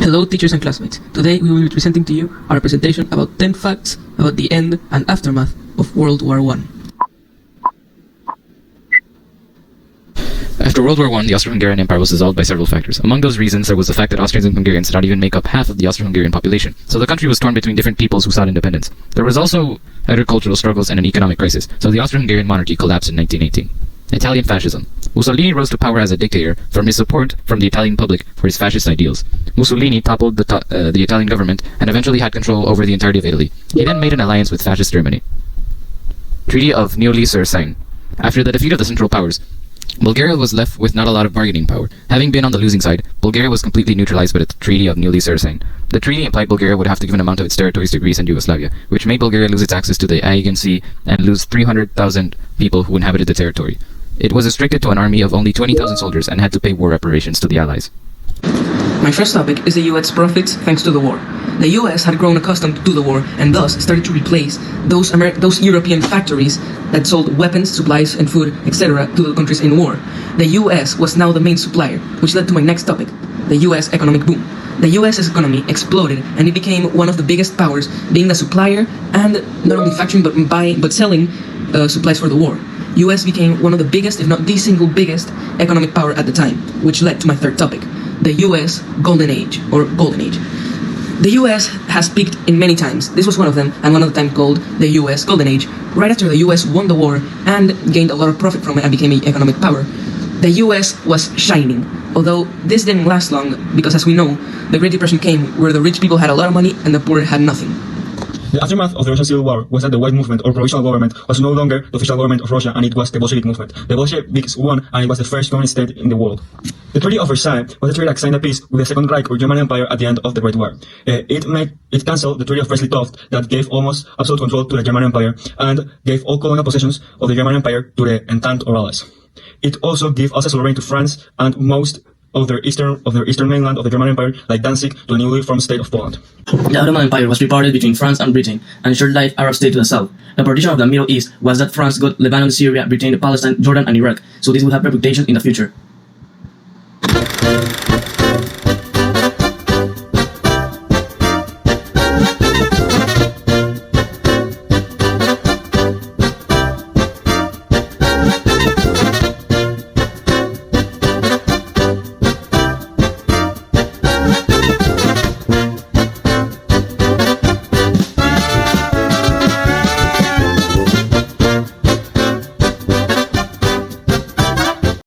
Hello teachers and classmates. Today we will be presenting to you our presentation about 10 facts about the end and aftermath of World War I. After World War I, the Austro-Hungarian Empire was dissolved by several factors. Among those reasons, there was the fact that Austrians and Hungarians did not even make up half of the Austro-Hungarian population, so the country was torn between different peoples who sought independence. There was also agricultural struggles and an economic crisis, so the Austro-Hungarian monarchy collapsed in 1918. Italian fascism. Mussolini rose to power as a dictator from his support from the Italian public for his fascist ideals. Mussolini toppled the Italian government and eventually had control over the entirety of Italy. He then made an alliance with fascist Germany. Treaty of Neuilly-sur-Seine. After the defeat of the Central Powers, Bulgaria was left with not a lot of bargaining power. Having been on the losing side, Bulgaria was completely neutralized by the Treaty of Neuilly-sur-Seine. The treaty implied Bulgaria would have to give an amount of its territories to Greece and Yugoslavia, which made Bulgaria lose its access to the Aegean Sea and lose 300,000 people who inhabited the territory. It was restricted to an army of only 20,000 soldiers and had to pay war reparations to the Allies. My first topic is the US profits thanks to the war. The US had grown accustomed to the war and thus started to replace those European factories that sold weapons, supplies and food, etc. to the countries in war. The US was now the main supplier, which led to my next topic, the US economic boom. The US's economy exploded and it became one of the biggest powers, being the supplier and not only manufacturing but selling supplies for the war. US became one of the biggest, if not the single biggest, economic power at the time, which led to my third topic, the US Golden Age, or Golden Age. The US has peaked in many times. This was one of them, and one of the time called the US Golden Age. Right after the US won the war and gained a lot of profit from it and became an economic power, the US was shining. Although this didn't last long, because as we know, the Great Depression came where the rich people had a lot of money and the poor had nothing. The aftermath of the Russian Civil War was that the White Movement, or provisional government, was no longer the official government of Russia, and it was the Bolshevik movement. The Bolsheviks won, and it was the first communist state in the world. The Treaty of Versailles was a treaty that signed a peace with the Second Reich, or German Empire, at the end of the Great War. It cancelled the Treaty of Brest-Litovsk that gave almost absolute control to the German Empire, and gave all colonial possessions of the German Empire to the Entente or Allies. It also gave Alsace sovereignty to France and most of their eastern mainland of the German Empire, like Danzig, to the newly formed state of Poland. The Ottoman Empire was reparted between France and Britain, and a short-lived Arab state to the south. The partition of the Middle East was that France got Lebanon, Syria, Britain, Palestine, Jordan, and Iraq, so this would have repercussions in the future.